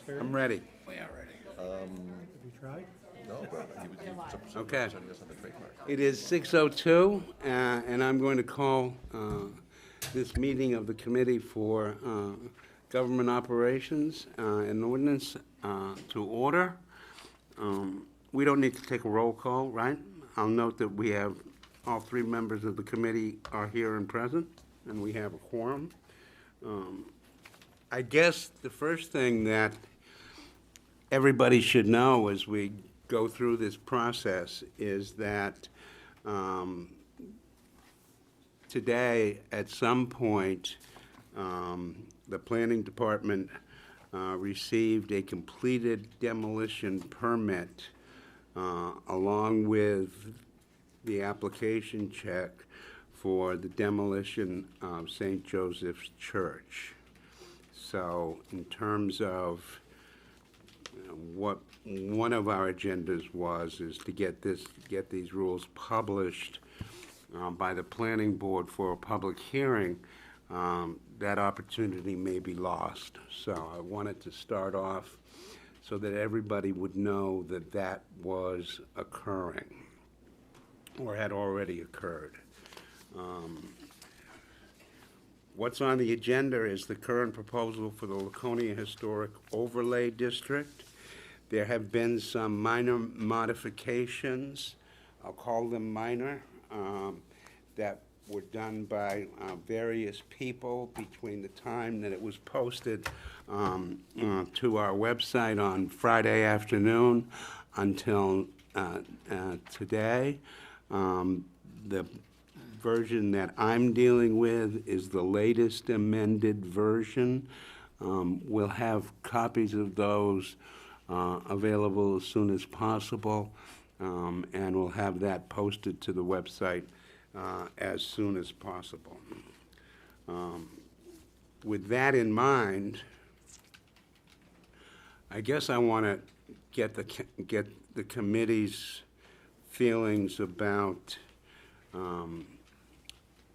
I'm ready. We are ready. Have you tried? No, but he was Okay. sending us on the trademark. It is 6:02, and I'm going to call this meeting of the Committee for Government Operations and Ordinance to order. We don't need to take a roll call, right? I'll note that we have all three members of the committee are here and present, and we have a quorum. I guess the first thing that everybody should know as we go through this process is that today, at some point, the planning department received a completed demolition permit along with the application check for the demolition of St. Joseph's Church. So in terms of what one of our agendas is to get these rules published by the planning board for a public hearing. That opportunity may be lost. So I wanted to start off so that everybody would know that that was occurring or had already occurred. What's on the agenda is the current proposal for the Laconia Historic Overlay District. There have been some minor modifications, I'll call them minor, that were done by various people between the time that it was posted to our website on Friday afternoon until today. The version that I'm dealing with is the latest amended version. We'll have copies of those available as soon as possible, and we'll have that posted to the website as soon as possible. With that in mind, I guess I want to get the committee's feelings about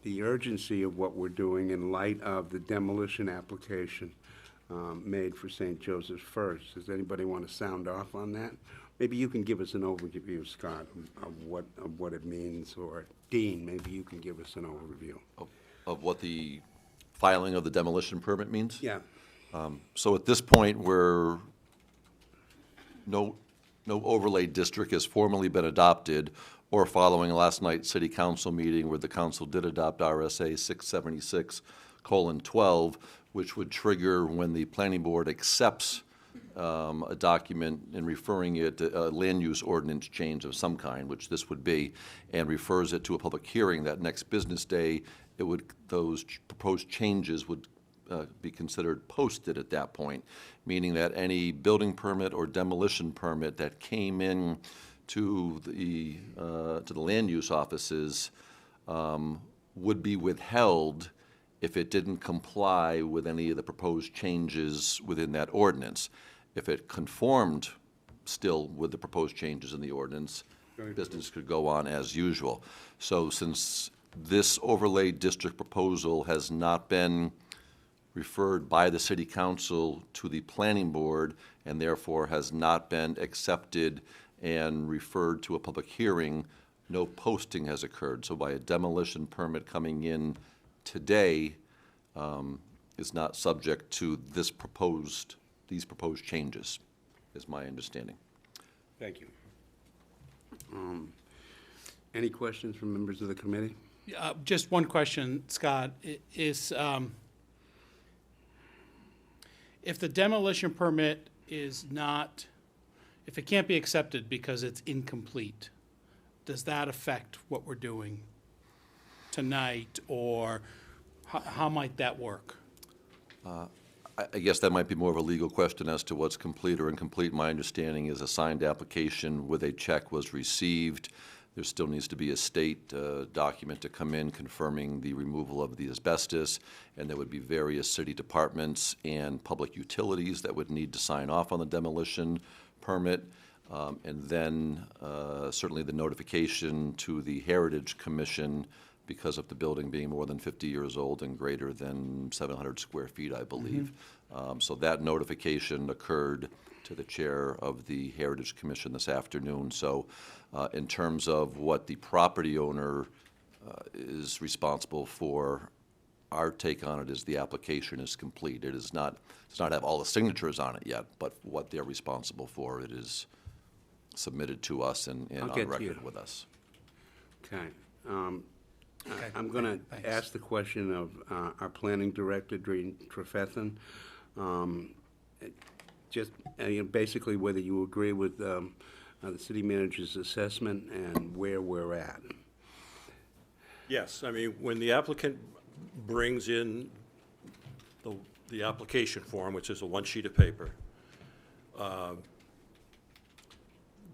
the urgency of what we're doing in light of the demolition application made for St. Joseph's First. Does anybody want to sound off on that? Maybe you can give us an overview, Scott, of what it means, or Dean, maybe you can give us an overview. Of what the filing of the demolition permit means? Yeah. So at this point, where no overlay district has formally been adopted, or following last night's city council meeting where the council did adopt RSA 676:12, which would trigger when the planning board accepts a document and referring it to a land use ordinance change of some kind, which this would be, and refers it to a public hearing that next business day, those proposed changes would be considered posted at that point, meaning that any building permit or demolition permit that came in to the land use offices would be withheld if it didn't comply with any of the proposed changes within that ordinance. If it conformed still with the proposed changes in the ordinance, business could go on as usual. So since this overlay district proposal has not been referred by the city council to the planning board and therefore has not been accepted and referred to a public hearing, no posting has occurred. So by a demolition permit coming in today is not subject to these proposed changes, is my understanding. Thank you. Any questions from members of the committee? Just one question, Scott, is if the demolition permit is not, if it can't be accepted because it's incomplete, does that affect what we're doing tonight, or how might that work? I guess that might be more of a legal question as to what's complete or incomplete. My understanding is a signed application with a check was received. There still needs to be a state document to come in confirming the removal of the asbestos, and there would be various city departments and public utilities that would need to sign off on the demolition permit. And then certainly the notification to the Heritage Commission because of the building being more than 50 years old and greater than 700 square feet, I believe. So that notification occurred to the chair of the Heritage Commission this afternoon. So in terms of what the property owner is responsible for, our take on it is the application is complete. It does not have all the signatures on it yet, but what they're responsible for, it is submitted to us and I'll on get to record you. with us. Okay. I'm going to Thanks. ask the question of our planning director, Dreen Trefethan. Just basically whether you agree with the city manager's assessment and where we're at. Yes, I mean, when the applicant brings in the application form, which is a one sheet of paper,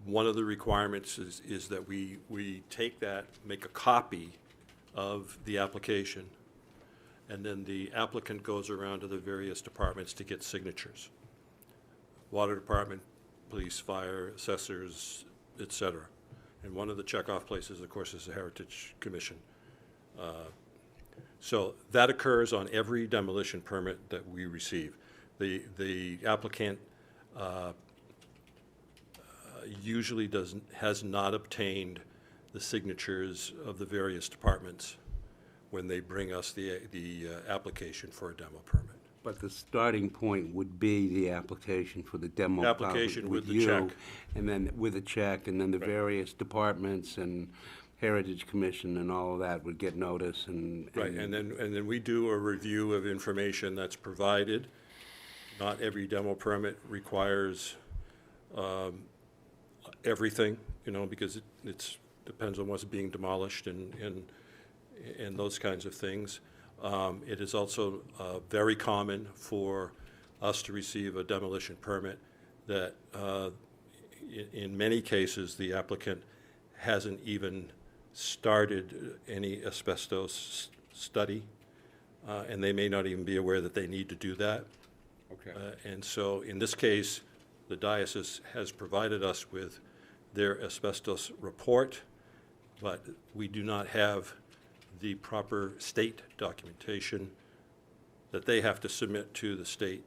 one of the requirements is that we take that, make a copy of the application, and then the applicant goes around to the various departments to get signatures. Water department, police, fire, assessors, et cetera. And one of the checkoff places, of course, is the Heritage Commission. So that occurs on every demolition permit that we receive. The applicant usually has not obtained the signatures of the various departments when they bring us the application for a demo permit. But the starting point would be the application for the demo. Application with the you, check. And then with a check, and then the various departments and Heritage Commission and all of that would get notice and. Right, and then we do a review of information that's provided. Not every demo permit requires everything, because it's depends on what's being demolished and those kinds of things. It is also very common for us to receive a demolition permit that, in many cases, the applicant hasn't even started any asbestos study, and they may not even be aware that they need to do that. Okay. And so, in this case, the diocese has provided us with their asbestos report, but we do not have the proper state documentation that they have to submit to the state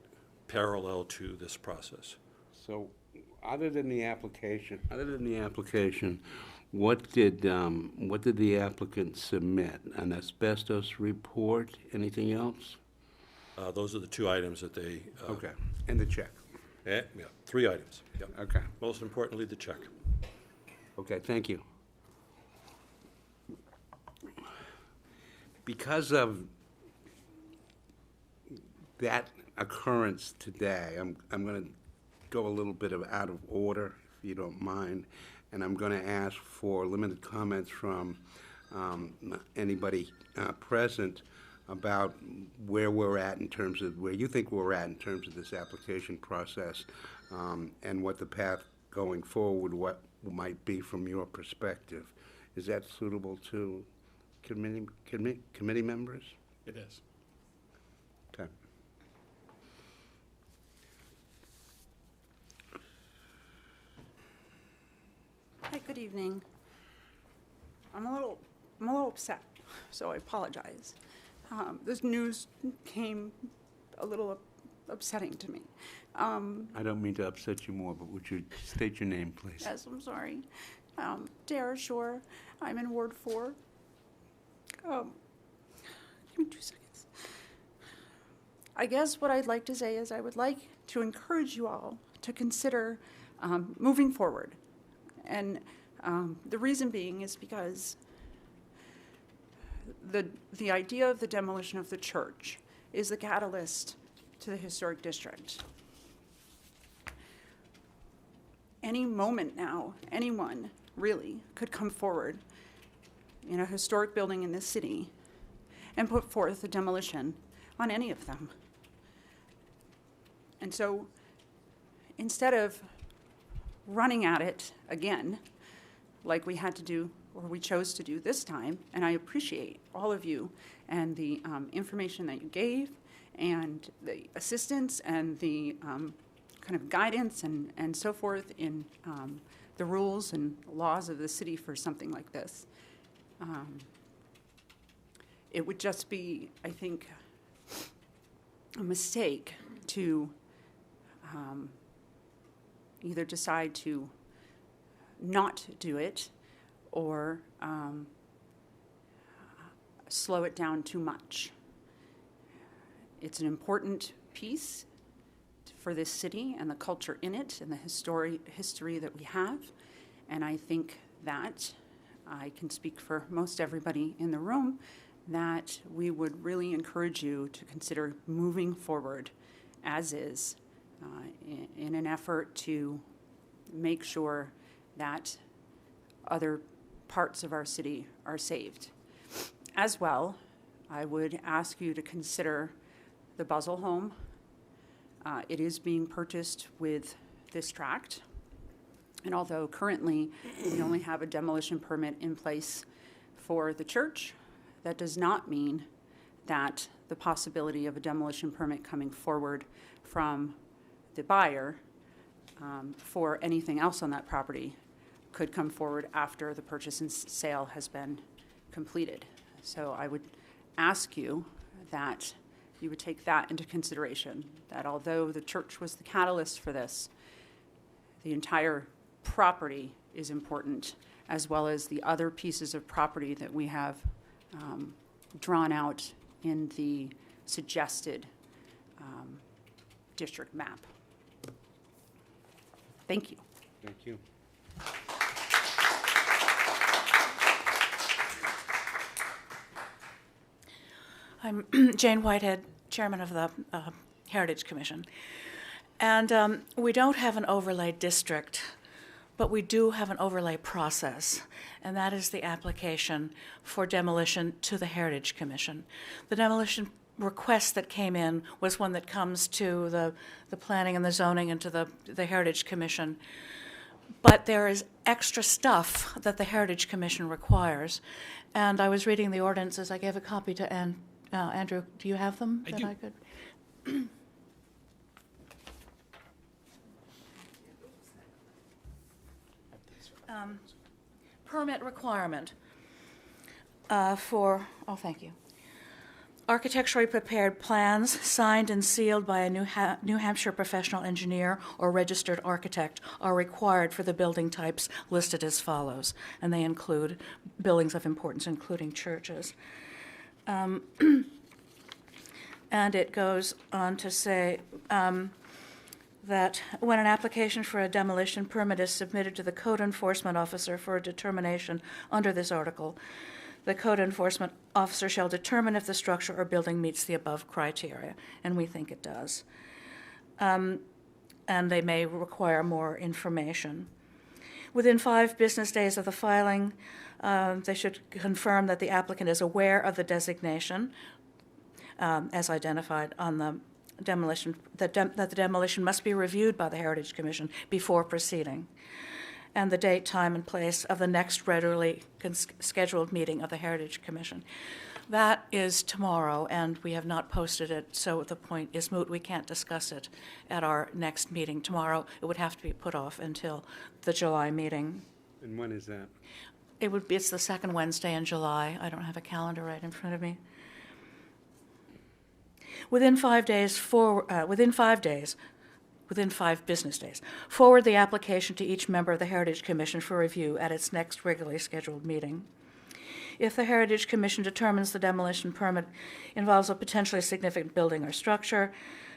parallel to this process. So, other than the application, what did the applicant submit? An asbestos report? Anything else? Those are the two items that they. Okay, and the check. Yeah, 3 items. Yep. Okay. Most importantly, the check. Okay, thank you. Because of that occurrence today, I'm going to go a little bit out of order, if you don't mind, and I'm going to ask for limited comments from anybody present about where we're at in terms of, where you think we're at in terms of this application process, and what the path going forward, what might be from your perspective. Is that suitable to committee members? It is. Okay. Hi, good evening. I'm a little upset, so I apologize. This news came a little upsetting to me. I don't mean to upset you more, but would you state your name, please? Yes, I'm sorry. Dara Shore. I'm in Ward 4. Give me 2 seconds. I guess what I'd like to say is I would like to encourage you all to consider moving forward. And the reason being is because the idea of the demolition of the church is the catalyst to the historic district. Any moment now, anyone really could come forward in a historic building in this city and put forth a demolition on any of them. And so instead of running at it again, like we had to do, or we chose to do this time, and I appreciate all of you and the information that you gave and the assistance and the kind of guidance and so forth in the rules and laws of the city for something like this. It would just be, I think, a mistake to either decide to not do it or slow it down too much. It's an important piece for this city and the culture in it and the history that we have. And I think that I can speak for most everybody in the room that we would really encourage you to consider moving forward as is in an effort to make sure that other parts of our city are saved. As well, I would ask you to consider the Buzzell home. It is being purchased with this tract. And although currently we only have a demolition permit in place for the church, that does not mean that the possibility of a demolition permit coming forward from the buyer for anything else on that property could come forward after the purchase and sale has been completed. So I would ask you that you would take that into consideration, that although the church was the catalyst for this, the entire property is important, as well as the other pieces of property that we have drawn out in the suggested district map. Thank you. Thank you. I'm Jane Whitehead, Chairman of the Heritage Commission. And we don't have an overlay district, but we do have an overlay process, and that is the application for demolition to the Heritage Commission. The demolition request that came in was one that comes to the planning and the zoning and to the Heritage Commission. But there is extra stuff that the Heritage Commission requires. And I was reading the ordinances. I gave a copy to Andrew. Do you have them? I do. I could. Permit requirement thank you. Architecturally prepared plans signed and sealed by a New Hampshire professional engineer or registered architect are required for the building types listed as follows, and they include buildings of importance, including churches. And it goes on to say that when an application for a demolition permit is submitted to the code enforcement officer for a determination under this article, the code enforcement officer shall determine if the structure or building meets the above criteria, and we think it does. And they may require more information. Within 5 business days of the filing, they should confirm that the applicant is aware of the designation as identified on the demolition, that the demolition must be reviewed by the Heritage Commission before proceeding, and the date, time, and place of the next regularly scheduled meeting of the Heritage Commission. That is tomorrow, and we have not posted it, so the point is moot. We can't discuss it at our next meeting tomorrow. It would have to be put off until the July meeting. And when is that? It's the second Wednesday in July. I don't have a calendar right in front of me. Within 5 business days, forward the application to each member of the Heritage Commission for review at its next regularly scheduled meeting. If the Heritage Commission determines the demolition permit involves a potentially significant building or structure,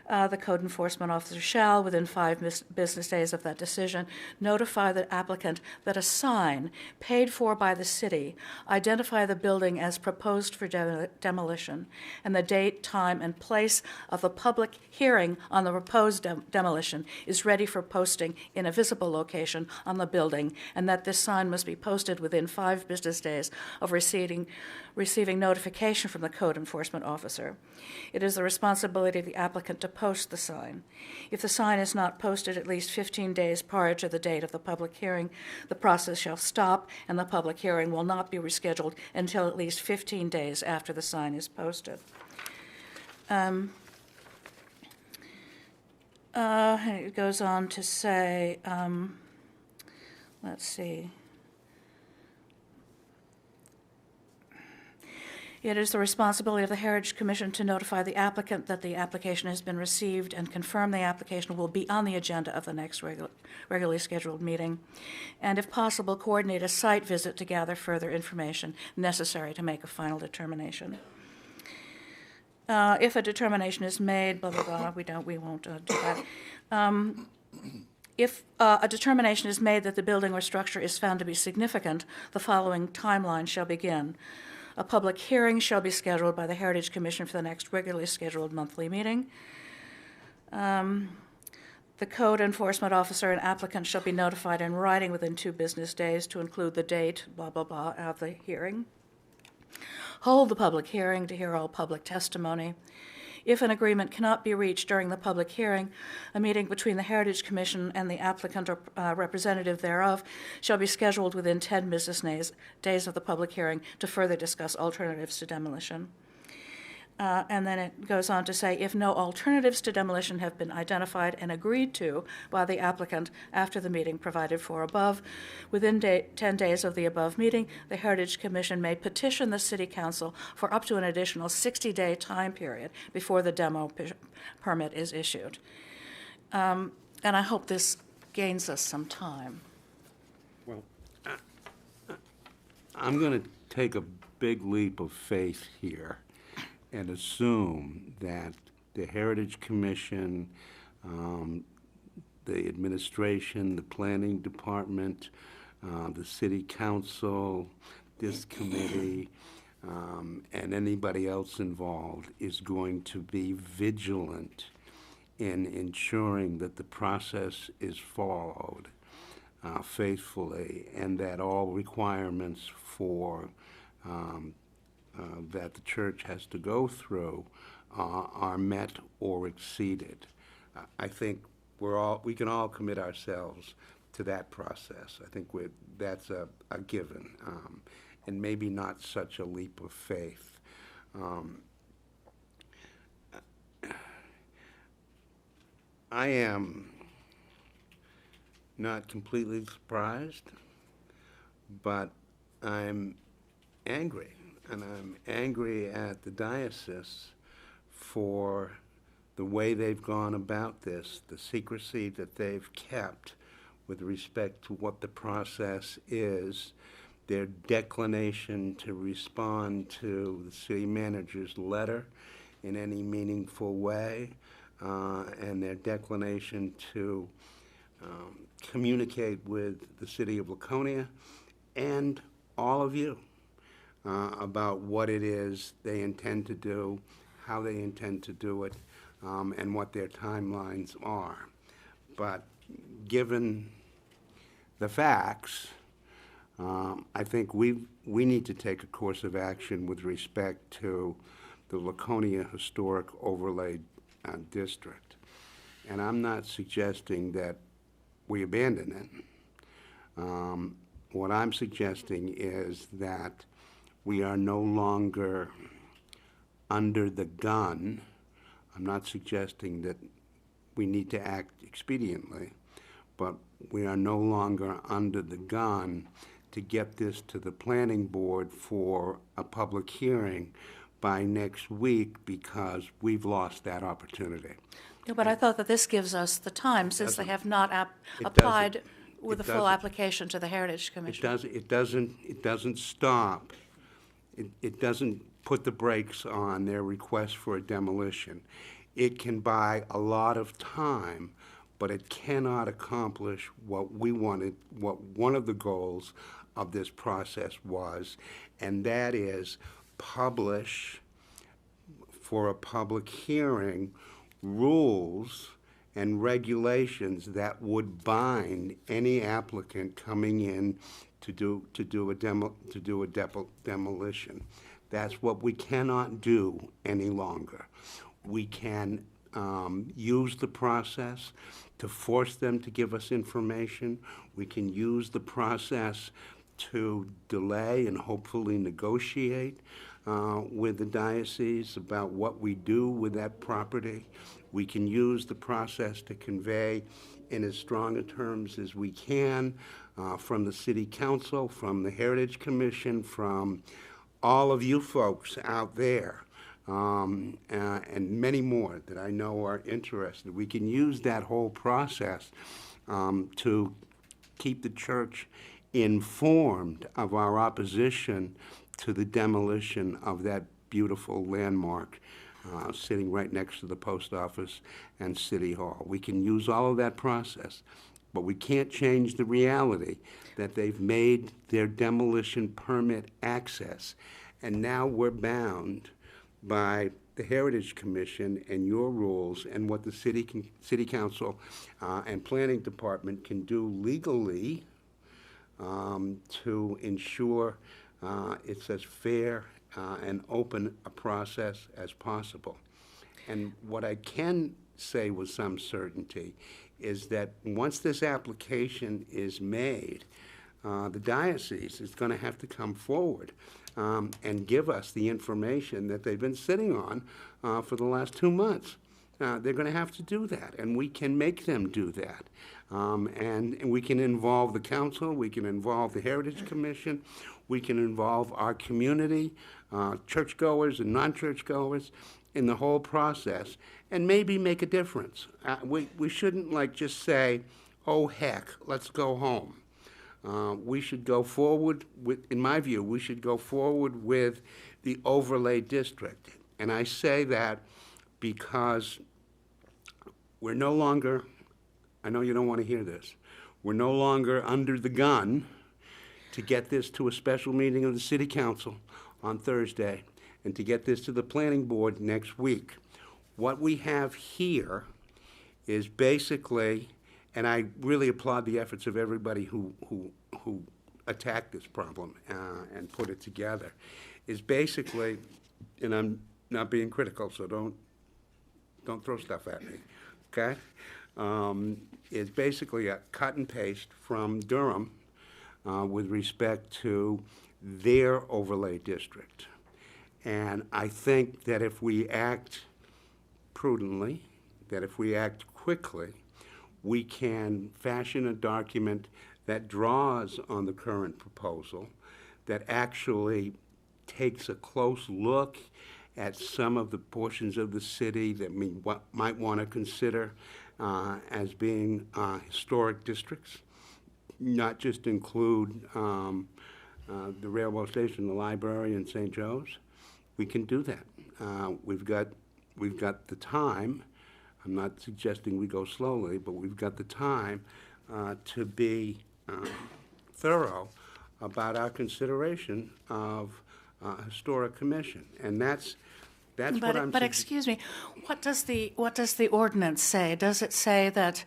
the code enforcement officer shall, within 5 business days of that decision, notify the applicant that a sign paid for by the city identify the building as proposed for demolition, and the date, time, and place of the public hearing on the proposed demolition is ready for posting in a visible location on the building, and that this sign must be posted within 5 business days of receiving notification from the code enforcement officer. It is the responsibility of the applicant to post the sign. If the sign is not posted at least 15 days prior to the date of the public hearing, the process shall stop, and the public hearing will not be rescheduled until at least 15 days after the sign is posted. It goes on to say, let's see. It is the responsibility of the Heritage Commission to notify the applicant that the application has been received and confirm the application will be on the agenda of the next regularly scheduled meeting, and if possible, coordinate a site visit to gather further information necessary to make a final determination. If a determination is made, blah, blah, blah, we won't do that. If a determination is made that the building or structure is found to be significant, the following timeline shall begin. A public hearing shall be scheduled by the Heritage Commission for the next regularly scheduled monthly meeting. The code enforcement officer and applicant shall be notified in writing within 2 business days to include the date, blah, blah, blah, of the hearing. Hold the public hearing to hear all public testimony. If an agreement cannot be reached during the public hearing, a meeting between the Heritage Commission and the applicant or representative thereof shall be scheduled within 10 business days of the public hearing to further discuss alternatives to demolition. And then it goes on to say, if no alternatives to demolition have been identified and agreed to by the applicant after the meeting provided for above, within 10 days of the above meeting, the Heritage Commission may petition the City Council for up to an additional 60-day time period before the demo permit is issued. And I hope this gains us some time. Well, I'm going to take a big leap of faith here and assume that the Heritage Commission, the administration, the planning department, the city council, this committee, and anybody else involved is going to be vigilant in ensuring that the process is followed faithfully, and that all requirements for that the church has to go through are met or exceeded. I think we can all commit ourselves to that process. I think that's a given, and maybe not such a leap of faith. I am not completely surprised, but I'm angry. And I'm angry at the diocese for the way they've gone about this, the secrecy that they've kept with respect to what the process is, their declination to respond to the city manager's letter in any meaningful way, and their declination to communicate with the city of Laconia and all of you. About what it is they intend to do, how they intend to do it, and what their timelines are. But given the facts, I think we need to take a course of action with respect to the Laconia Historic Overlay District. And I'm not suggesting that we abandon it. What I'm suggesting is that we are no longer under the gun. I'm not suggesting that we need to act expediently, but we are no longer under the gun to get this to the planning board for a public hearing by next week because we've lost that opportunity. Yeah, but I thought that this gives us the time, since they have not It applied with a It full doesn't. application to the Heritage Commission. It doesn't stop. It doesn't put the brakes on their request for a demolition. It can buy a lot of time, but it cannot accomplish what we wanted, what one of the goals of this process was, and that is publish for a public hearing rules and regulations that would bind any applicant coming in to do a demolition. That's what we cannot do any longer. We can use the process to force them to give us information. We can use the process to delay and hopefully negotiate with the diocese about what we do with that property. We can use the process to convey in as strong a terms as we can from the City Council, from the Heritage Commission, from all of you folks out there, and many more that I know are interested. We can use that whole process to keep the church informed of our opposition to the demolition of that beautiful landmark sitting right next to the post office and City Hall. We can use all of that process, but we can't change the reality that they've made their demolition permit access, and now we're bound by the Heritage Commission and your rules and what the city council and planning department can do legally to ensure it's as fair and open a process as possible. And what I can say with some certainty is that once this application is made, the diocese is going to have to come forward and give us the information that they've been sitting on for the last 2 months. They're going to have to do that, and we can make them do that. And we can involve the council, we can involve the Heritage Commission, we can involve our community, churchgoers and non-churchgoers, in the whole process, and maybe make a difference. We shouldn't just say, oh heck, let's go home. We should go forward with, in my view, we should go forward with the overlay district. And I say that because we're no longer, I know you don't want to hear this, we're no longer under the gun to get this to a special meeting of the City Council on Thursday and to get this to the Planning Board next week. What we have here is basically, and I really applaud the efforts of everybody who attacked this problem and put it together, is basically, and I'm not being critical, so don't throw stuff at me, okay? Is basically a cut and paste from Durham with respect to their overlay district. And I think that if we act prudently, that if we act quickly, we can fashion a document that draws on the current proposal, that actually takes a close look at some of the portions of the city that we might want to consider as being historic districts, not just include the railroad station, the library, and St. Joe's. We can do that. We've got the time. I'm not suggesting we go slowly, but we've got the time to be thorough about our consideration of historic commission, and that's what I'm. But excuse me, what does the ordinance say? Does it say that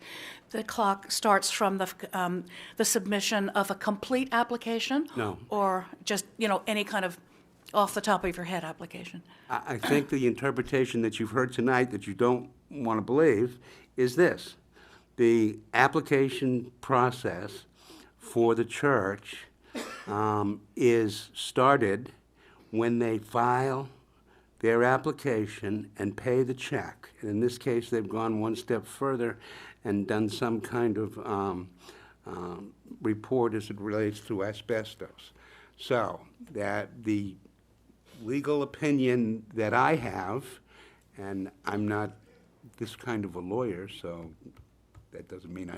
the clock starts from the submission of a complete application? No. Or just any kind of off the top of your head application? I think the interpretation that you've heard tonight that you don't want to believe is this: the application process for the church is started when they file their application and pay the check. And in this case, they've gone one step further and done some kind of report as it relates to asbestos. So that the legal opinion that I have, and I'm not this kind of a lawyer, so that doesn't mean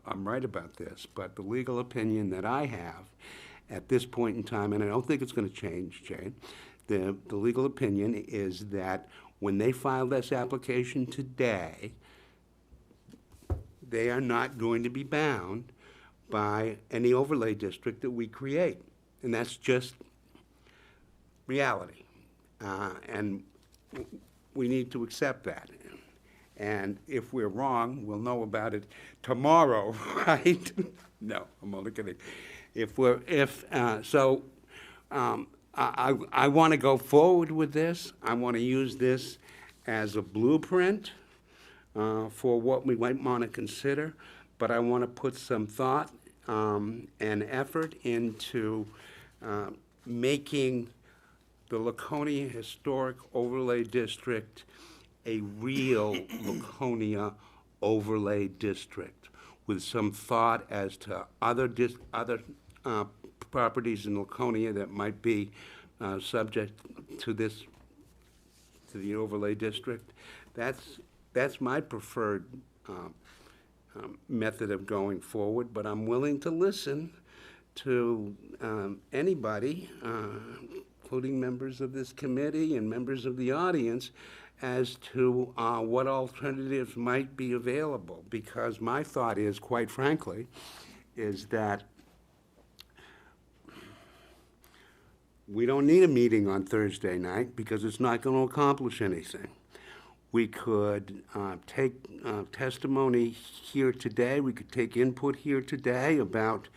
I'm right about this, but the legal opinion that I have at this point in time, and I don't think it's going to change, Jane, the legal opinion is that when they file this application today, they are not going to be bound by any overlay district that we create. And that's just reality. And we need to accept that. And if we're wrong, we'll know about it tomorrow, right? No, I'm only kidding. I want to go forward with this. I want to use this as a blueprint for what we might want to consider, but I want to put some thought and effort into making the Laconia Historic Overlay District a real Laconia overlay district with some thought as to other properties in Laconia that might be subject to this, to the overlay district. That's my preferred method of going forward, but I'm willing to listen to anybody, including members of this committee and members of the audience, as to what alternatives might be available. Because my thought is, quite frankly, is that we don't need a meeting on Thursday night because it's not going to accomplish anything. We could take testimony here today, we could take input here today about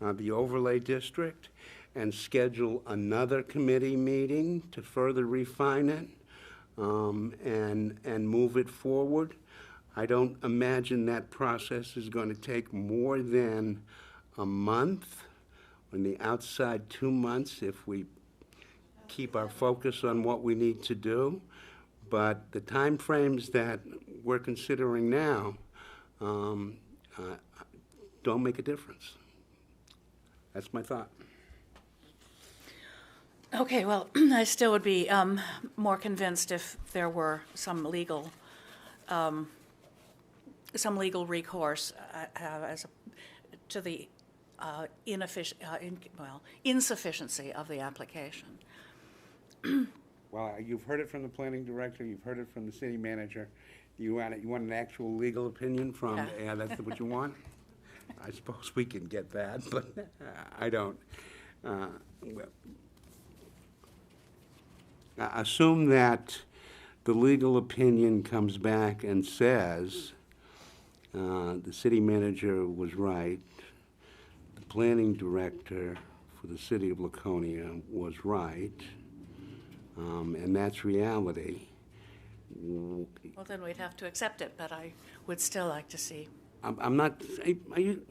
the overlay district and schedule another committee meeting to further refine it and move it forward. I don't imagine that process is going to take more than a month, on the outside 2 months, if we keep our focus on what we need to do. But the timeframes that we're considering now don't make a difference. That's my thought. Okay, well, I still would be more convinced if there were some legal recourse to the insufficiency of the application. Well, you've heard it from the planning director, you've heard it from the city manager. You want an actual legal opinion from, Yeah. that's what you want? I suppose we can get that, but I don't. Assume that the legal opinion comes back and says the city manager was right, the planning director for the city of Laconia was right, and that's reality. Well, then we'd have to accept it, but I would still like to see. I'm not, are you,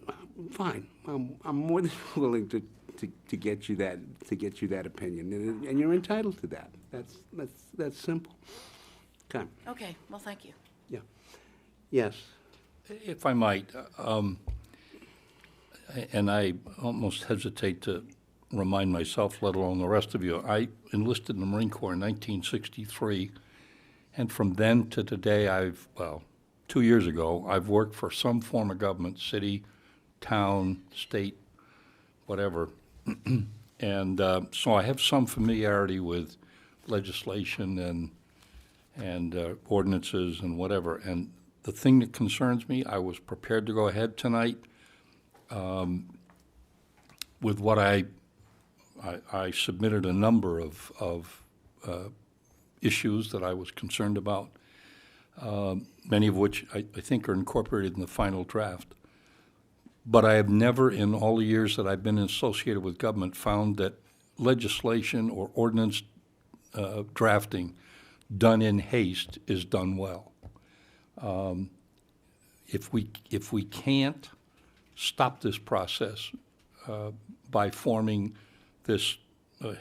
fine, I'm more than willing to get you that opinion, and you're entitled to that. That's simple. Okay, Okay, well, thank you. yeah. Yes, If I might, and I almost hesitate to remind myself, let alone the rest of you, I enlisted in the Marine Corps in 1963, and from then to today, 2 years ago, I've worked for some form of government, city, town, state, whatever. And so I have some familiarity with legislation and ordinances and whatever. And the thing that concerns me, I was prepared to go ahead tonight with what I submitted a number of issues that I was concerned about, many of which I think are incorporated in the final draft. But I have never, in all the years that I've been associated with government, found that legislation or ordinance drafting done in haste is done well. If we can't stop this process by forming this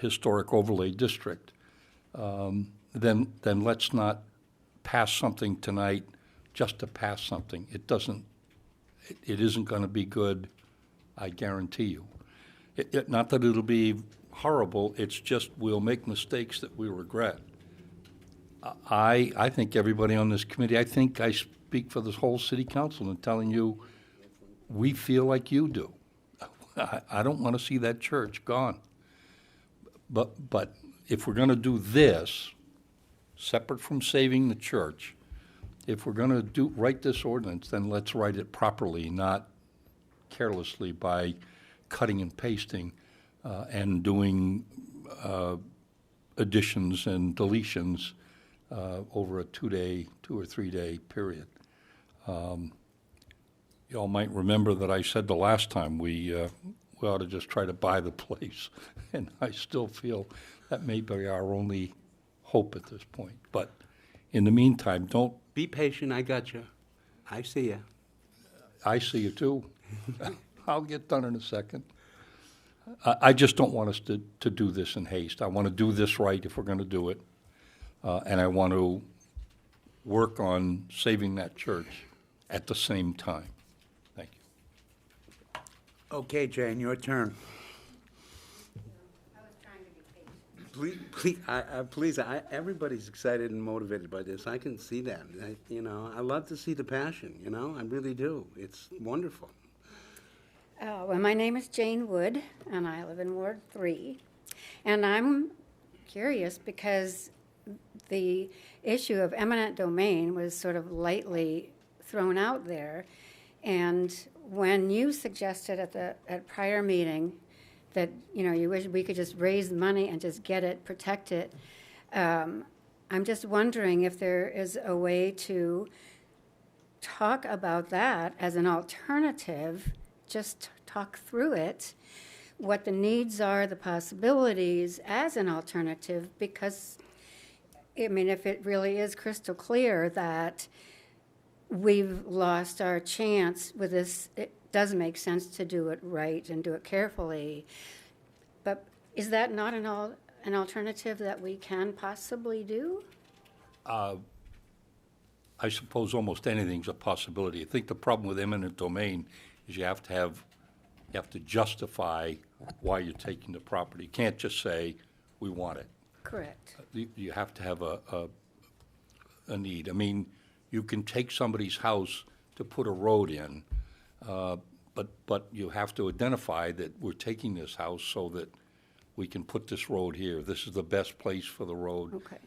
historic overlay district, then let's not pass something tonight just to pass something. It isn't going to be good, I guarantee you. Not that it'll be horrible, it's just we'll make mistakes that we regret. I think everybody on this committee, I think I speak for this whole city council in telling you, we feel like you do. I don't want to see that church gone. But if we're going to do this, separate from saving the church, if we're going to write this ordinance, then let's write it properly, not carelessly by cutting and pasting and doing additions and deletions over a 2 or 3 day period. You all might remember that I said the last time we ought to just try to buy the place, and I still feel that may be our only hope at this point. But in the meantime, don't. be patient, I got you. I see you. I see you too. I'll get done in a second. I just don't want us to do this in haste. I want to do this right if we're going to do it. And I want to work on saving that church at the same time. Thank you. Okay, Jane, your turn. everybody's excited and motivated by this. I can see that. I love to see the passion, I really do. It's wonderful. Well, my name is Jane Wood, and I live in Ward 3. And I'm curious because the issue of eminent domain was sort of lightly thrown out there. And when you suggested at prior meeting that, you wish we could just raise money and just get it, protect it, I'm just wondering if there is a way to talk about that as an alternative, just talk through it, what the needs are, the possibilities as an alternative, because, if it really is crystal clear that we've lost our chance with this, it does make sense to do it right and do it carefully. But is that not an alternative that we can possibly do? I suppose almost anything's a possibility. I think the problem with eminent domain is you have to justify why you're taking the property. You can't just say, we want it. Correct. You have to have a need. You can take somebody's house to put a road in, but you have to identify that we're taking this house so that we can put this road here. This is the best place for the road. Okay.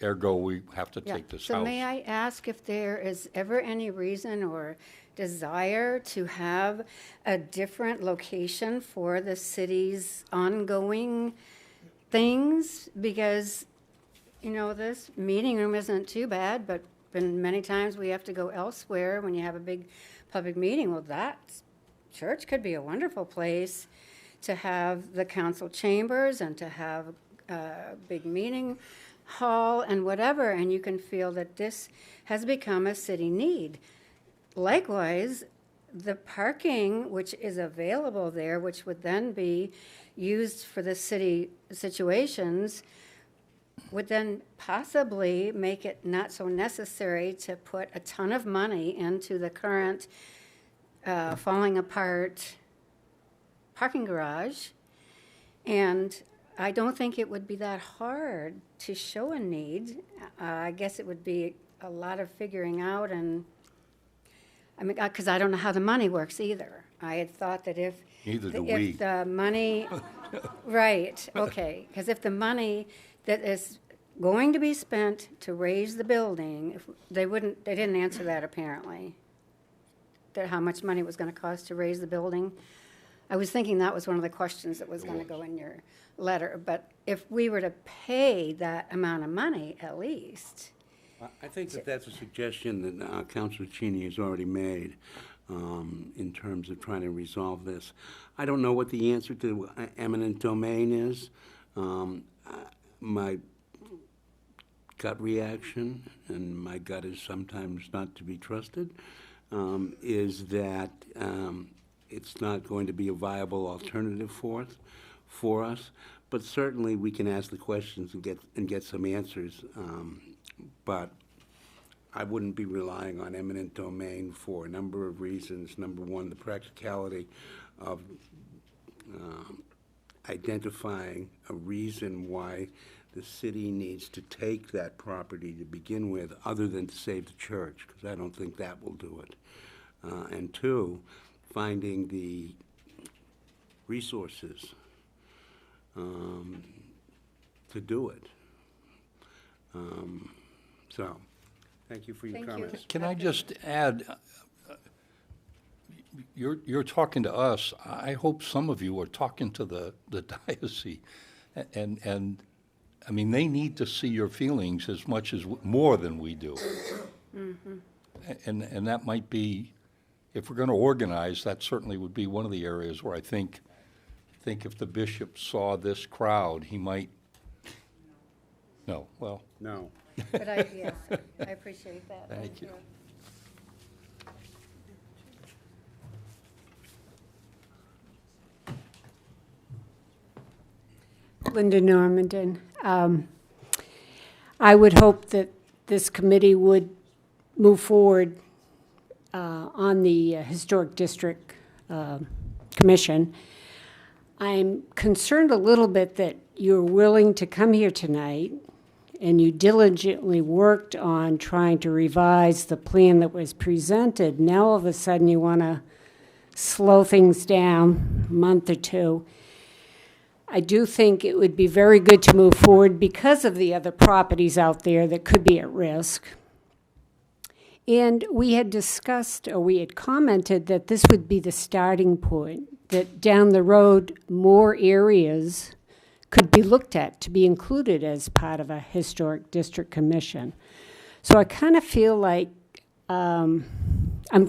Ergo, we have to Yeah. take this So house. may I ask if there is ever any reason or desire to have a different location for the city's ongoing things? Because, this meeting room isn't too bad, but been many times we have to go elsewhere when you have a big public meeting. Well, that church could be a wonderful place to have the council chambers and to have a big meeting hall and whatever, and you can feel that this has become a city need. Likewise, the parking which is available there, which would then be used for the city situations, would then possibly make it not so necessary to put a ton of money into the current falling apart parking garage. And I don't think it would be that hard to show a need. I guess it would be a lot of figuring out, and because I don't know how the money works either. I had thought that if Neither do we. the money, right, okay, because if the money that is going to be spent to raise the building, if they didn't answer that apparently, that how much money it was going to cost to raise the building. I was thinking that was one of the questions that was going to go in your letter, but if we were to pay that amount of money at least. I think that's a suggestion that Councilor Cheney has already made in terms of trying to resolve this. I don't know what the answer to eminent domain is. My gut reaction, and my gut is sometimes not to be trusted, is that it's not going to be a viable alternative for us. But certainly we can ask the questions and get some answers. But I wouldn't be relying on eminent domain for a number of reasons. Number one, the practicality of identifying a reason why the city needs to take that property to begin with, other than to save the church, because I don't think that will do it. And two, finding the resources to do it. So, thank you for your Thank you. comments. Can I just add, you're talking to us. I hope some of you are talking to the diocese. And they need to see your feelings as much as, more than we do. Mm-hmm. And that might be, if we're going to organize, that certainly would be one of the areas where I think if the bishop saw this crowd, he might, no, well, No. But yes, I appreciate that. Thank you. Linda Normandin. I would hope that this committee would move forward on the Historic District Commission. I'm concerned a little bit that you're willing to come here tonight and you diligently worked on trying to revise the plan that was presented. Now all of a sudden you want to slow things down a month or two. I do think it would be very good to move forward because of the other properties out there that could be at risk. And we had discussed, or we had commented, that this would be the starting point, that down the road, more areas could be looked at to be included as part of a historic district commission. So I kind of feel like I'm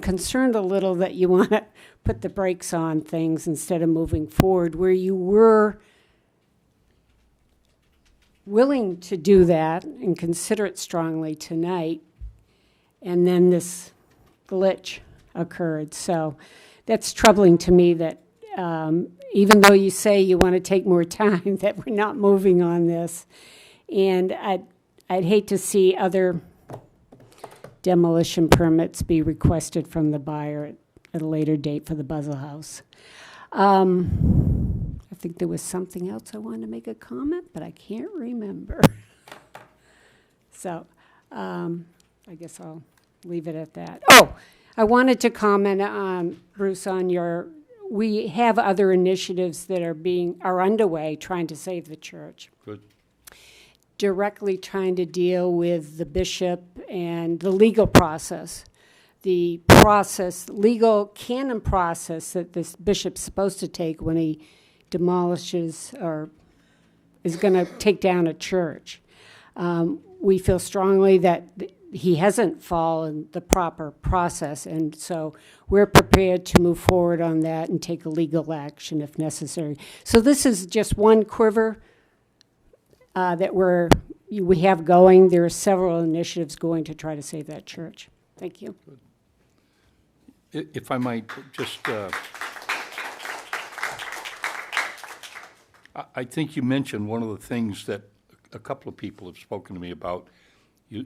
concerned a little that you want to put the brakes on things instead of moving forward, where you were willing to do that and consider it strongly tonight, and then this glitch occurred. So that's troubling to me that even though you say you want to take more time, that we're not moving on this. And I'd hate to see other demolition permits be requested from the buyer at a later date for the Buzzell House. I think there was something else I wanted to make a comment, but I can't remember. So I guess I'll leave it at that. Oh, I wanted to comment, Bruce, on we have other initiatives that are underway trying to save the church. Good. Directly trying to deal with the bishop and the legal process. The legal canon process that this bishop's supposed to take when he demolishes or is going to take down a church. We feel strongly that he hasn't followed the proper process, and so we're prepared to move forward on that and take a legal action if necessary. So this is just one quiver that we have going. There are several initiatives going to try to save that church. Thank you. If I might just, I think you mentioned one of the things that a couple of people have spoken to me about.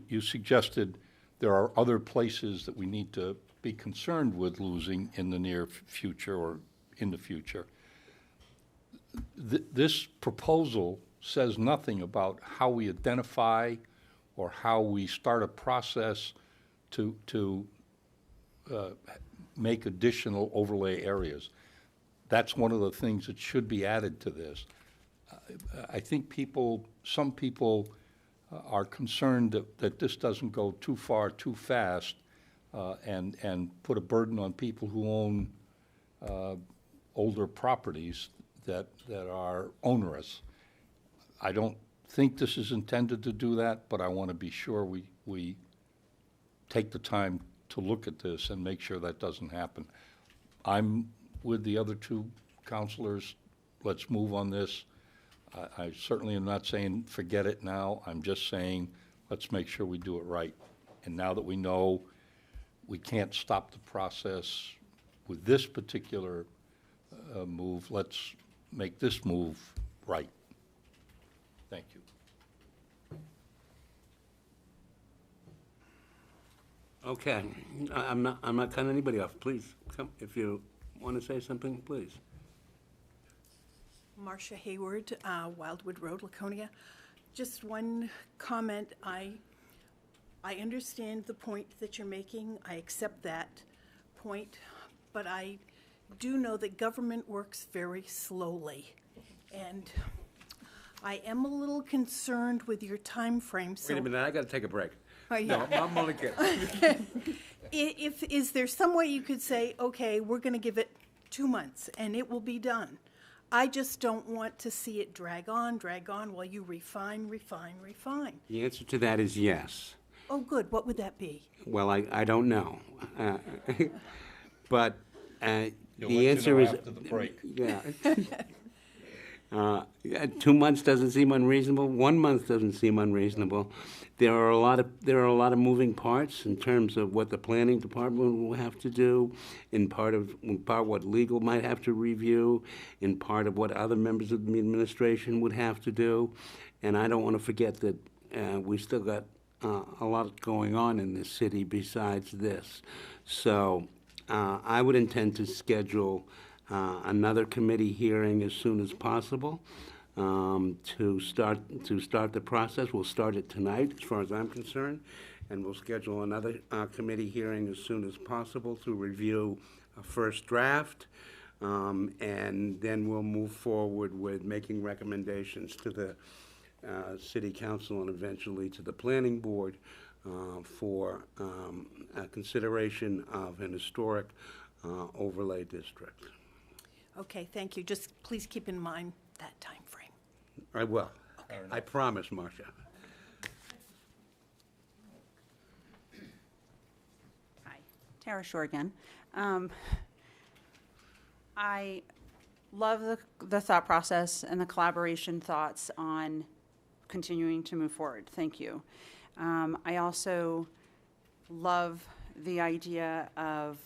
You suggested there are other places that we need to be concerned with losing in the near future or in the future. This proposal says nothing about how we identify or how we start a process to make additional overlay areas. That's one of the things that should be added to this. I think some people are concerned that this doesn't go too far, too fast, and put a burden on people who own older properties that are onerous. I don't think this is intended to do that, but I want to be sure we take the time to look at this and make sure that doesn't happen. I'm with the other two counselors. Let's move on this. I certainly am not saying forget it now. I'm just saying let's make sure we do it right. And now that we know we can't stop the process with this particular move, let's make this move right. Thank you. Okay, I'm not cutting anybody off. Please, come, if you want to say something, please. Marcia Hayward, Wildwood Road, Laconia. Just one comment. I understand the point that you're making. I accept that point, but I do know that government works very slowly, and I am a little concerned with your time frame. So Wait a minute, I got to take a break. Oh, yeah. No, I'm only kidding. Is there some way you could say, okay, we're going to give it 2 months and it will be done? I just don't want to see it drag on while you refine. The answer to that is yes. Oh, good. What would that be? Well, I don't know. But You'll the let you answer know is... after the break. Yeah. 2 months doesn't seem unreasonable. 1 month doesn't seem unreasonable. There are a lot of moving parts in terms of what the planning department will have to do, in part what legal might have to review, in part of what other members of the administration would have to do, and I don't want to forget that we still got a lot going on in this city besides this. So I would intend to schedule another committee hearing as soon as possible to start the process. We'll start it tonight, as far as I'm concerned, and we'll schedule another committee hearing as soon as possible to review a first draft, and then we'll move forward with making recommendations to the City Council and eventually to the Planning Board for consideration of an historic overlay district. Okay, thank you. Just please keep in mind that time frame. I will. I promise, Marcia. Hi, Tara Shore again. I love the thought process and the collaboration thoughts on continuing to move forward. Thank you. I also love the idea of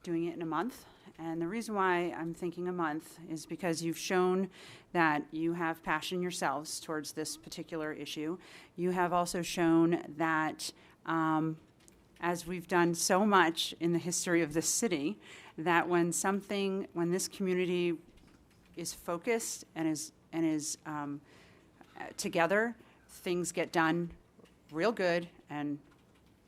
doing it in a month. And the reason why I'm thinking a month is because you've shown that you have passion yourselves towards this particular issue. You have also shown that, as we've done so much in the history of this city, that when this community is focused and is together, things get done real good and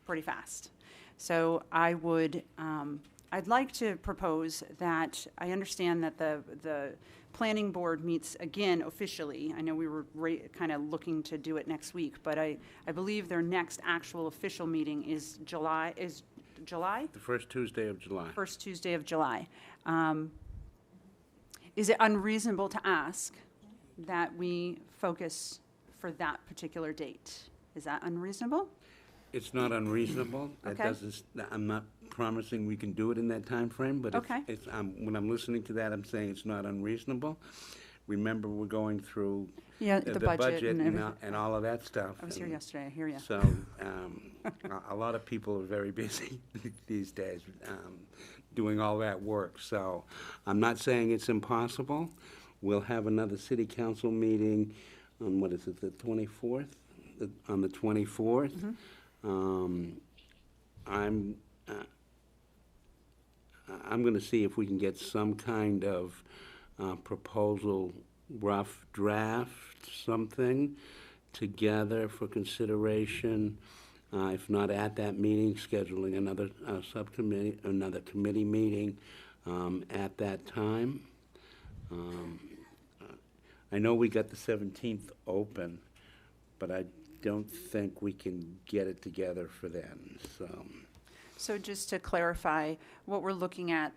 pretty fast. So I'd like to propose that, I understand that the planning board meets again officially. I know we were kind of looking to do it next week, but I believe their next actual official meeting is July? The first Tuesday of July. First Tuesday of July. Is it unreasonable to ask that we focus for that particular date? Is that unreasonable? It's not unreasonable. That Okay. doesn't, I'm not promising we can do it in that time frame, but Okay. when I'm listening to that, I'm saying it's not unreasonable. Remember, we're going through Yeah, the budget and everything. and all of that stuff. I was here and yesterday, I hear you. So, a lot of people are very busy these days, doing all that work. So, I'm not saying it's impossible. We'll have another city council meeting on, what is it, the 24th? On the 24th. I'm going to see if we can get some kind of proposal, rough draft, something together for consideration. If not at that meeting, scheduling another subcommittee, another committee meeting at that time. I know we got the 17th open, but I don't think we can get it together for then, so. So just to clarify, what we're looking at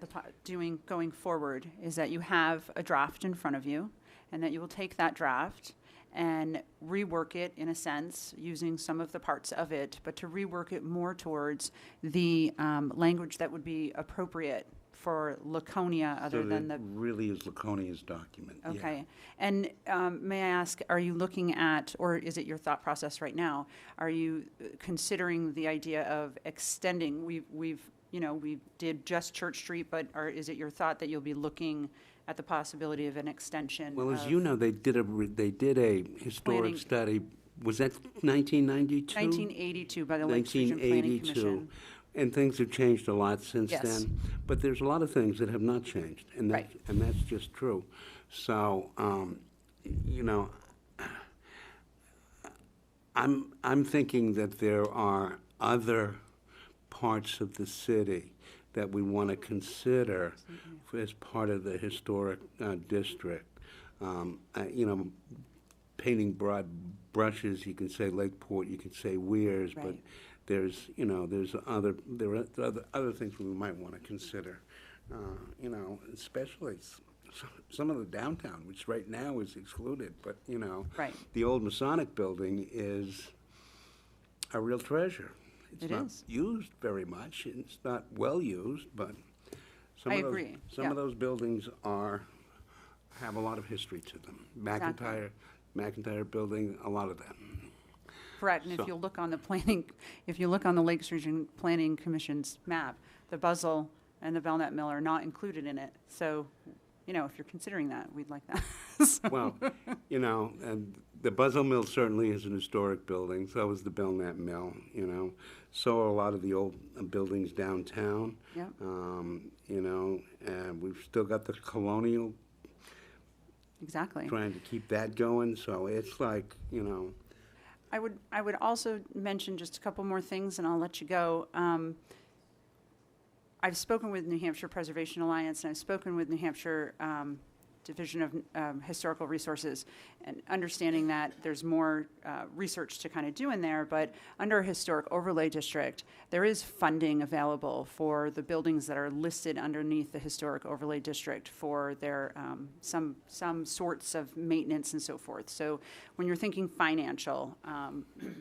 doing going forward is that you have a draft in front of you, and that you will take that draft and rework it in a sense, using some of the parts of it, but to rework it more towards the language that would be appropriate for Laconia other than the. So it really is Laconia's document, yeah. Okay. And may I ask, are you looking at, or is it your thought process right now, are you considering the idea of extending? We did just Church Street, but is it your thought that you'll be looking at the possibility of an extension? Well, as of you know, they did a historic Planning. study, was that 1992? 1982 by the Lakes Region Planning Commission. 1982. And things have changed a lot since Yes. then. But there's a lot of things that have not changed, and Right. that's just true. So, I'm thinking that there are other parts of the city that we want to consider as part of the historic district. Painting broad brushes, you can say Lakeport, you can say Weirs, but Right. there's other things we might want to consider. Especially some of the downtown, which right now is excluded, but Right. the old Masonic building is a real treasure. It's It not is. used very much, and it's not well used, but some I of those, agree, some yeah. of those buildings have a lot of history to them. Exactly. McIntyre Building, a lot of them. Correct, and So- if you look on the Lakes Region Planning Commission's map, the Buzzell and the Belknap Mill are not included in it. So, if you're considering that, we'd like that. So- Well, and the Buzzell Mill certainly is an historic building, so is the Belknap Mill, So are a lot of the old buildings downtown. Yeah. and we've still got the colonial, Exactly. trying to keep that going, so it's like, you know, I would also mention just a couple more things, and I'll let you go. I've spoken with New Hampshire Preservation Alliance, and I've spoken with New Hampshire Division of Historical Resources, and understanding that there's more research to kind of do in there, but under a historic overlay district, there is funding available for the buildings that are listed underneath the historic overlay district for their, some sorts of maintenance and so forth. So when you're thinking financial,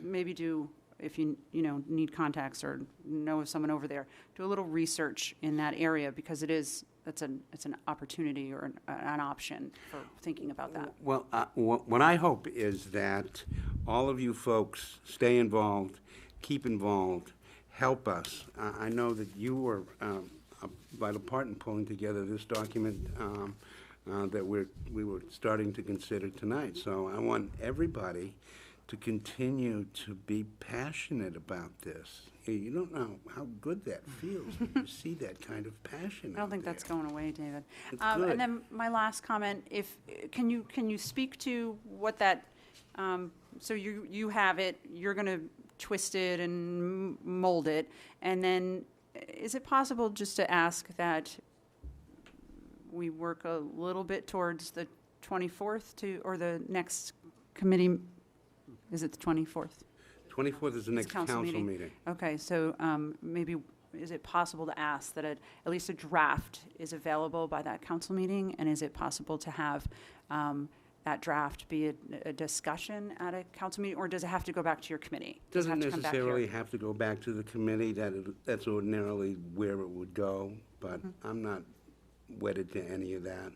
maybe do, if you need contacts or know of someone over there, do a little research in that area, because it's an opportunity or an option for thinking about that. well, what I hope is that all of you folks stay involved, keep involved, help us. I know that you were a vital part in pulling together this document that we were starting to consider tonight. So I want everybody to continue to be passionate about this. You don't know how good that feels when you see that kind of passion. I don't think that's going away, David. It's good. And then my last comment, can you speak to what that, so you have it, you're going to twist it and mold it, and then is it possible just to ask that we work a little bit towards the 24th or the next committee, is it the 24th? 24th is the next council meeting. Okay, so maybe, is it possible to ask that at least a draft is available by that council meeting? And is it possible to have that draft be a discussion at a council meeting, or does it have to go back to your committee? Does it Doesn't have to come back here? necessarily have to go back to the committee. That's ordinarily where it would go, but I'm not wedded to any of that.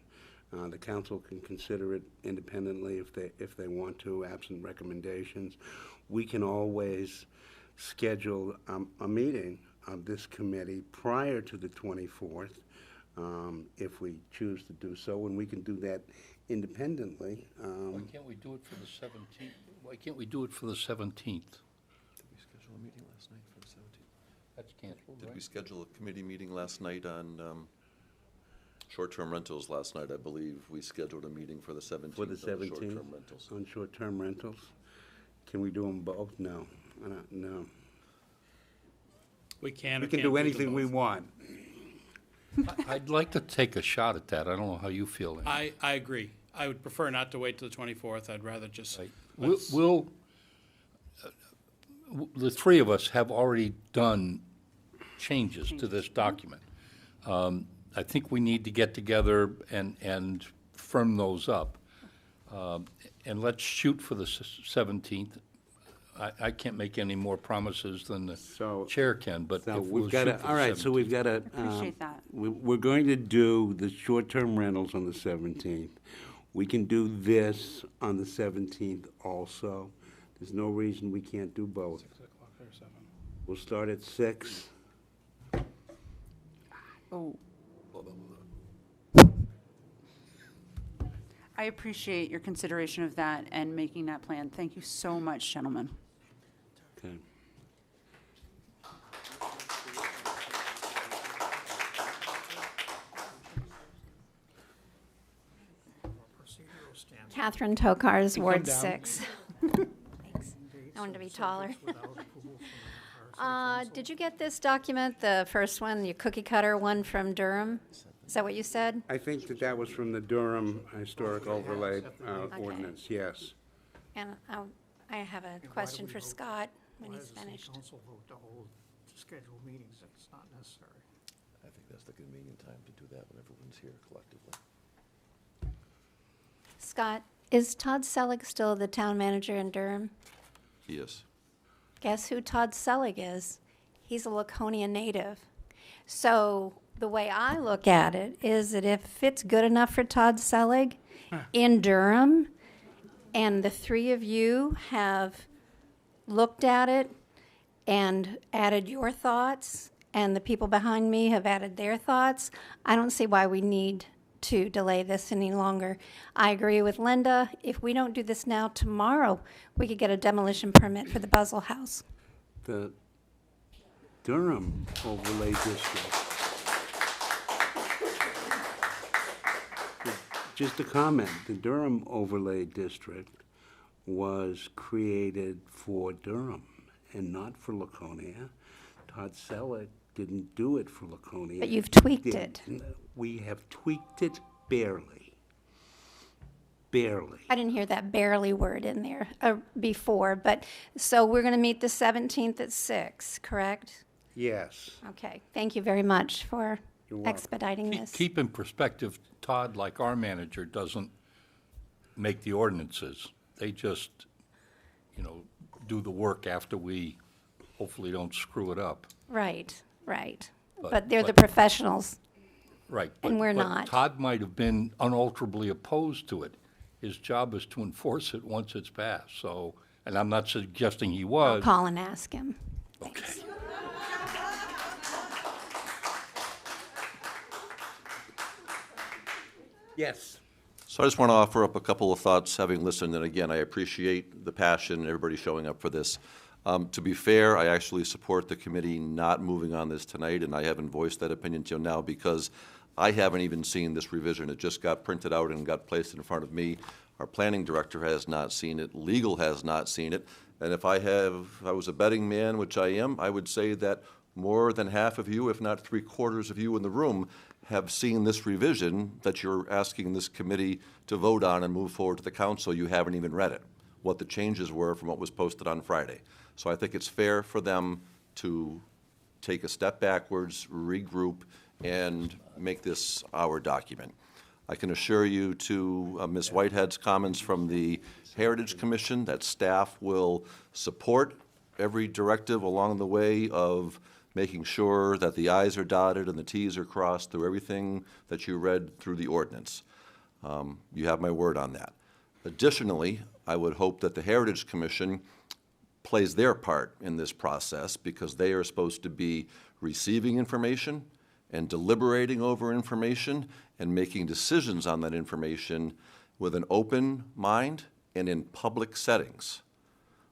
The council can consider it independently if they want to, absent recommendations. We can always schedule a meeting of this committee prior to the 24th, if we choose to do so, and we can do that independently. Why can't we do it for the 17th? Why can't we do it for the 17th? Did we schedule a meeting last night for the 17th? That's canceled, Did we right? schedule a committee meeting last night on short-term rentals last night? I believe we scheduled a meeting for the 17th. For the on 17th? short-term rentals. On short-term rentals? Can we do them both? No, no. We can We or can can't do them anything we both. want. I'd like to take a shot at that. I don't know how you feel. I agree. I would prefer not to wait till the 24th. I'd rather just, Right. let's- The three of us have already done changes to this document. I think we need to get together and firm those up. And let's shoot for the 17th. I can't make any more promises than the So- chair can, but So if we'll we've got shoot to, for all the right, so 17th. we've got to. Appreciate that. We're going to do the short-term rentals on the 17th. We can do this on the 17th also. There's no reason we can't do both. 6 o'clock or 7. We'll start at 6. Oh. I appreciate your consideration of that and making that plan. Thank you so much, gentlemen. Okay. Catherine Tokars, come Ward down. 6. Thanks. I wanted to be taller. Did you get this document, the first one, your cookie cutter one from Durham? Is that what you said? I think that was from the Durham Historic Overlay Ordinance, yes. And I have a question for Scott when he's finished. council vote to hold scheduled meetings if it's not necessary? I think that's the convenient time to do that when everyone's here collectively. Scott, is Todd Selig still the town manager in Durham? Yes. Guess who Todd Selig is? He's a Laconia native. So the way I look at it is that if it's good enough for Todd Selig in Durham, and the three of you have looked at it and added your thoughts, and the people behind me have added their thoughts, I don't see why we need to delay this any longer. I agree with Linda. If we don't do this now, tomorrow, we could get a demolition permit for the Buzzell House. The Durham Overlay District just a comment, the Durham overlay district was created for Durham and not for Laconia. Todd Selleck didn't do it for Laconia. But you've tweaked it. We have tweaked it barely. Barely. I didn't hear that barely word in there before, but, so we're going to meet the 17th at 6, correct? Yes. Okay, thank you very much for You're welcome. expediting this. Keep in perspective, Todd, like our manager, doesn't make the ordinances. They just, do the work after we hopefully don't screw it up. Right, right. But- But they're the but- professionals. Right. And we're but not. Todd might have been unalterably opposed to it. His job is to enforce it once it's passed, so, and I'm not suggesting he I'll was. call and ask him. Okay. Yes. So I just want to offer up a couple of thoughts, having listened, and again, I appreciate the passion and everybody showing up for this. To be fair, I actually support the committee not moving on this tonight, and I haven't voiced that opinion till now because I haven't even seen this revision. It just got printed out and got placed in front of me. Our planning director has not seen it, legal has not seen it, and if I was a betting man, which I am, I would say that more than half of you, if not three-quarters of you in the room, have seen this revision that you're asking this committee to vote on and move forward to the council. You haven't even read it, what the changes were from what was posted on Friday. So I think it's fair for them to take a step backwards, regroup, and make this our document. I can assure you to Ms. Whitehead's comments from the Heritage Commission that staff will support every directive along the way of making sure that the i's are dotted and the t's are crossed through everything that you read through the ordinance. You have my word on that. Additionally, I would hope that the Heritage Commission plays their part in this process because they are supposed to be receiving information and deliberating over information and making decisions on that information with an open mind and in public settings.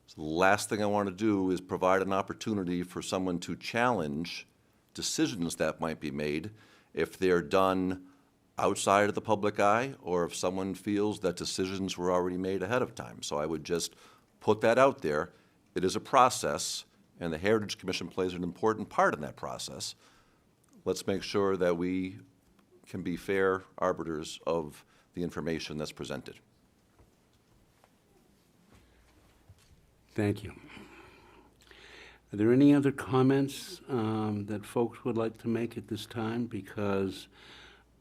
So the last thing I want to do is provide an opportunity for someone to challenge decisions that might be made if they're done outside of the public eye or if someone feels that decisions were already made ahead of time. So I would just put that out there. It is a process, and the Heritage Commission plays an important part in that process. Let's make sure that we can be fair arbiters of the information that's presented. Thank you. Are there any other comments that folks would like to make at this time? Because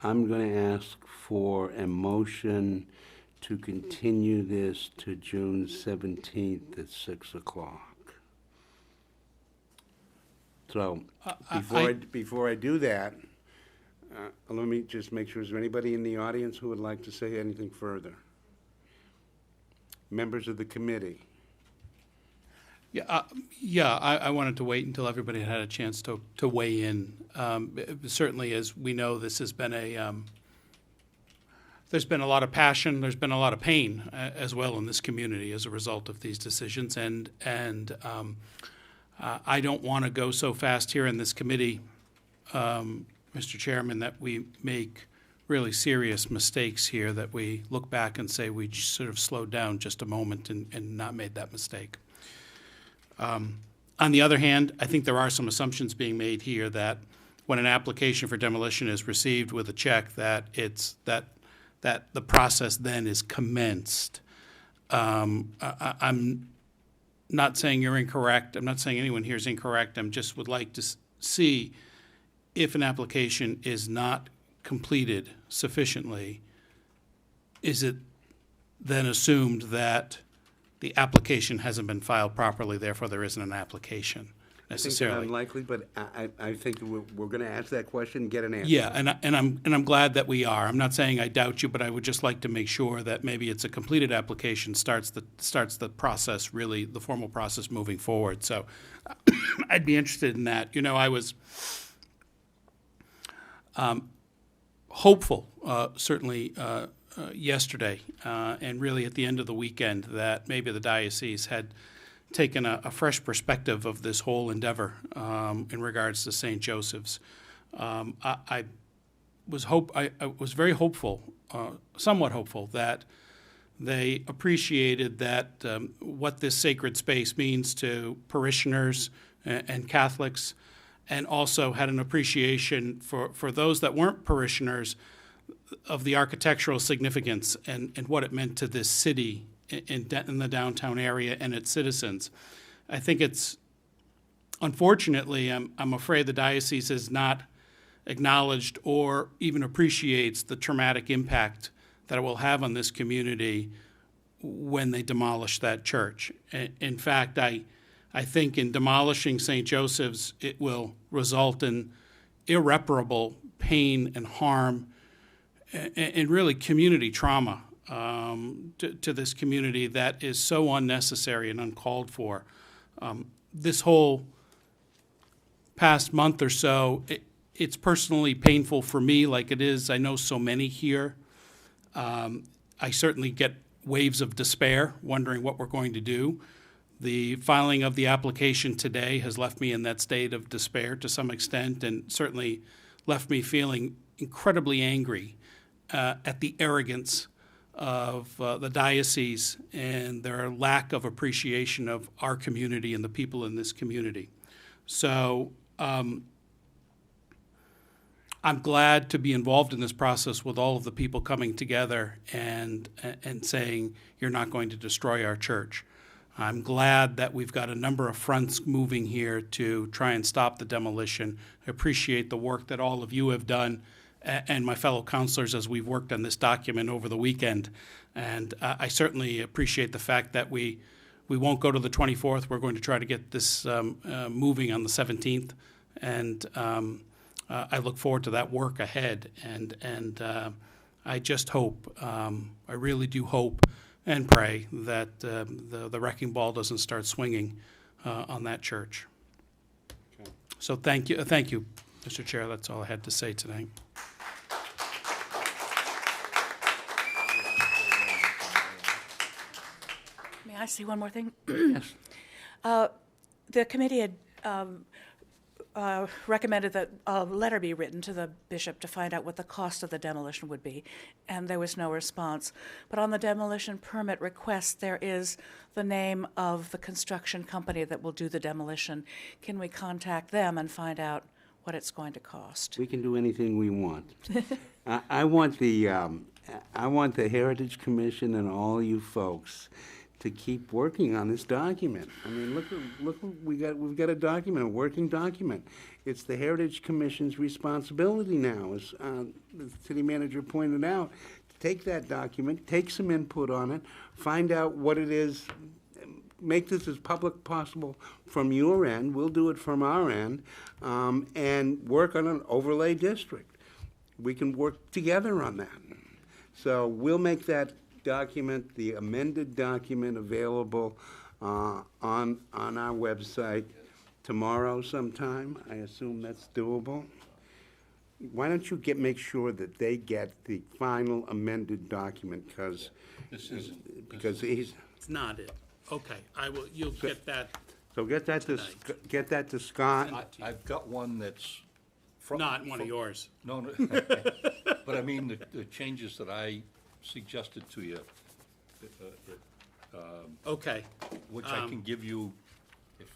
I'm going to ask for a motion to continue this to June 17th at 6 o'clock. So before I do that, let me just make sure, is there anybody in the audience who would like to say anything further? Members of the committee? I wanted to wait until everybody had a chance to weigh in. Certainly, as we know, this has been there's been a lot of passion, there's been a lot of pain as well in this community as a result of these decisions, and I don't want to go so fast here in this committee, Mr. Chairman, that we make really serious mistakes here, that we look back and say we sort of slowed down just a moment and not made that mistake. On the other hand, I think there are some assumptions being made here that when an application for demolition is received with a check, that that the process then is commenced. I'm not saying you're incorrect. I'm not saying anyone here is incorrect. I just would like to see if an application is not completed sufficiently, is it then assumed that the application hasn't been filed properly, therefore there isn't an application I think necessarily? that's unlikely, but I think we're going to ask that question and get an answer. Yeah, and I'm glad that we are. I'm not saying I doubt you, but I would just like to make sure that maybe it's a completed application starts the process, really the formal process moving forward. So I'd be interested in that. You know, I was hopeful, certainly yesterday, and really at the end of the weekend, that maybe the diocese had taken a fresh perspective of this whole endeavor in regards to St. Joseph's. I was very hopeful, somewhat hopeful, that they appreciated that what this sacred space means to parishioners and Catholics, and also had an appreciation for those that weren't parishioners of the architectural significance and what it meant to this city in the downtown area and its citizens. I think it's, unfortunately, I'm afraid the diocese has not acknowledged or even appreciates the traumatic impact that it will have on this community when they demolish that church. In fact, I think in demolishing St. Joseph's, it will result in irreparable pain and harm and really community trauma to this community that is so unnecessary and uncalled for. This whole past month or so, it's personally painful for me, like it is, I know, so many here. I certainly get waves of despair, wondering what we're going to do. The filing of the application today has left me in that state of despair to some extent, and certainly left me feeling incredibly angry at the arrogance of the diocese and their lack of appreciation of our community and the people in this community. So I'm glad to be involved in this process with all of the people coming together and saying, you're not going to destroy our church. I'm glad that we've got a number of fronts moving here to try and stop the demolition. I appreciate the work that all of you have done and my fellow counselors as we've worked on this document over the weekend. And I certainly appreciate the fact that we won't go to the 24th. We're going to try to get this moving on the 17th. And I look forward to that work ahead. And I just hope, I really do hope and pray that the wrecking ball doesn't start swinging on that church. Okay. So thank you, Mr. Chair. That's all I had to say tonight. May I say one more thing? Yes. The committee had recommended that a letter be written to the bishop to find out what the cost of the demolition would be, and there was no response. But on the demolition permit request, there is the name of the construction company that will do the demolition. Can we contact them and find out what it's going to cost? We can do anything we want. I want the Heritage Commission and all you folks to keep working on this document. I mean, look, we've got a document, a working document. It's the Heritage Commission's responsibility now, as the city manager pointed out, to take that document, take some input on it, find out what it is, make this as public possible from your end. We'll do it from our end, and work on an overlay district. We can work together on that. So we'll make that document, the amended document, available on our website tomorrow sometime. I assume that's doable. Why don't you make sure that they get the final amended document, because he's. It's not it. Okay, you'll get that. So get that to Scott. I've got one that's Not one of yours. No, but I mean, the changes that I suggested to you, Okay. which I can give you if,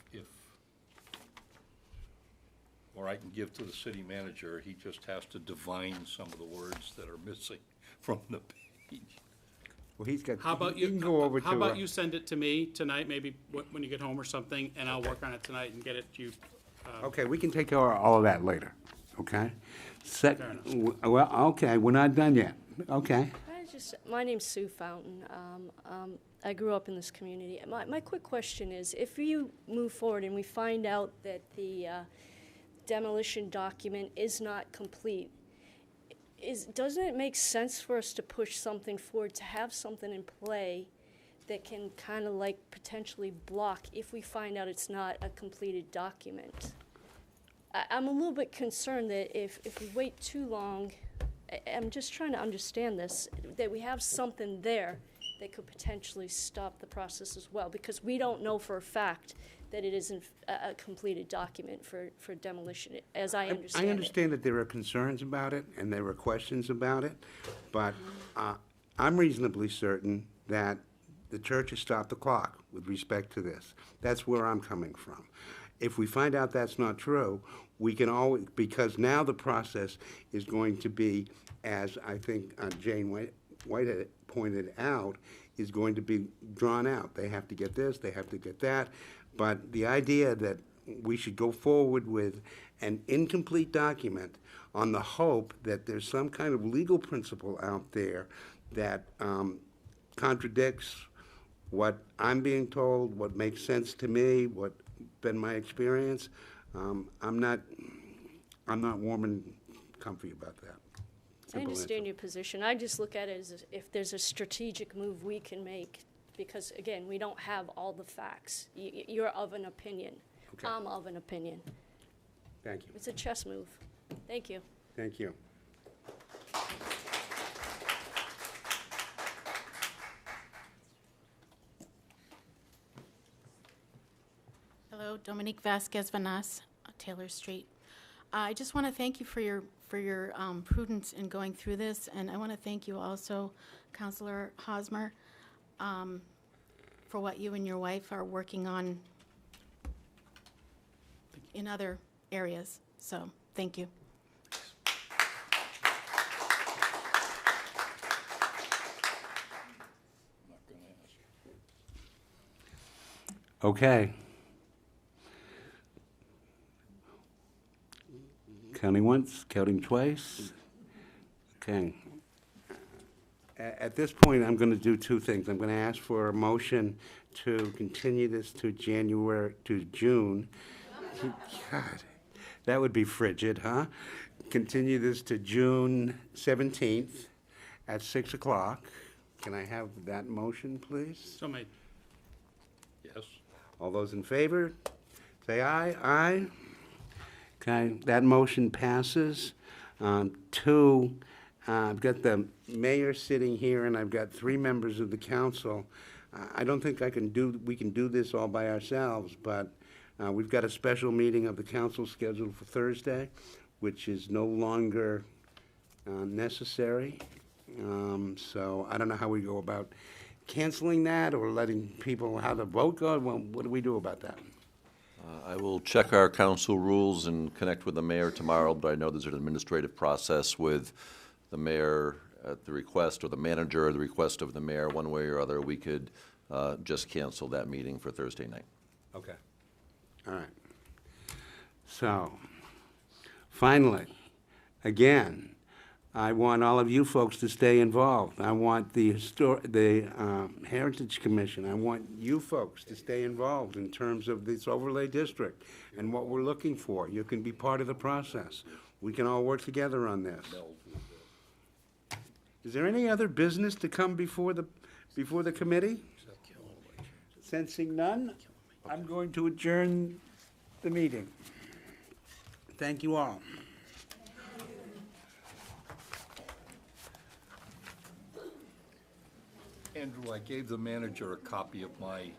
or I can give to the city manager. He just has to divine some of the words that are missing from the page. Well, he's got. How about you you? can go over to. How about you send it to me tonight, maybe when you get home or something, and I'll work on it tonight and get it to you. Okay, we can take care of all of that later. Okay. Fair enough. Well, okay, we're not done yet. Okay. My name's Sue Fountain. I grew up in this community. My quick question is, if you move forward and we find out that the demolition document is not complete, doesn't it make sense for us to push something forward, to have something in play that can kind of like potentially block if we find out it's not a completed document? I'm a little bit concerned that if we wait too long, I'm just trying to understand this, that we have something there that could potentially stop the process as well, because we don't know for a fact that it isn't a completed document for demolition, as I understand it. I understand that there are concerns about it, and there were questions about it, but I'm reasonably certain that the church has stopped the clock with respect to this. That's where I'm coming from. If we find out that's not true, we can always, because now the process is going to be, as I think Jane Whitehead pointed out, is going to be drawn out. They have to get this, they have to get that. But the idea that we should go forward with an incomplete document on the hope that there's some kind of legal principle out there that contradicts what I'm being told, what makes sense to me, what been my experience, I'm not warm and comfy about that. I Simple understand answer. your position. I just look at it as if there's a strategic move we can make, because, again, we don't have all the facts. You're of an opinion. Okay. I'm of an opinion. Thank you. It's a chess move. Thank you. Thank you. Hello, Dominique Vasquez Vanas, Taylor Street. I just want to thank you for your prudence in going through this, and I want to thank you also, Councilor Hosmer, for what you and your wife are working on in other areas. So, thank you. Okay. Counting once, counting twice. Okay. At this point, I'm going to do two things. I'm going to ask for a motion to continue this to June. God, that would be frigid, huh? Continue this to June 17th at 6 o'clock. Can I have that motion, please? So made. Yes. All those in favor, say aye. Aye. Okay, that motion passes. Two, I've got the mayor sitting here, and I've got three members of the council. I don't think we can do this all by ourselves, but we've got a special meeting of the council scheduled for Thursday, which is no longer necessary. So I don't know how we go about canceling that or letting people, how the vote go. Well, what do we do about that? I will check our council rules and connect with the mayor tomorrow, but I know there's an administrative process with the mayor at the request, or the manager at the request of the mayor, one way or other. We could just cancel that meeting for Thursday night. Okay. All right. So, finally, again, I want all of you folks to stay involved. I want the Heritage Commission, I want you folks to stay involved in terms of this overlay district and what we're looking for. You can be part of the process. We can all work together on this. Is there any other business to come before the committee? Sensing none, I'm going to adjourn the meeting. Thank you all. Andrew, I gave the manager a copy of my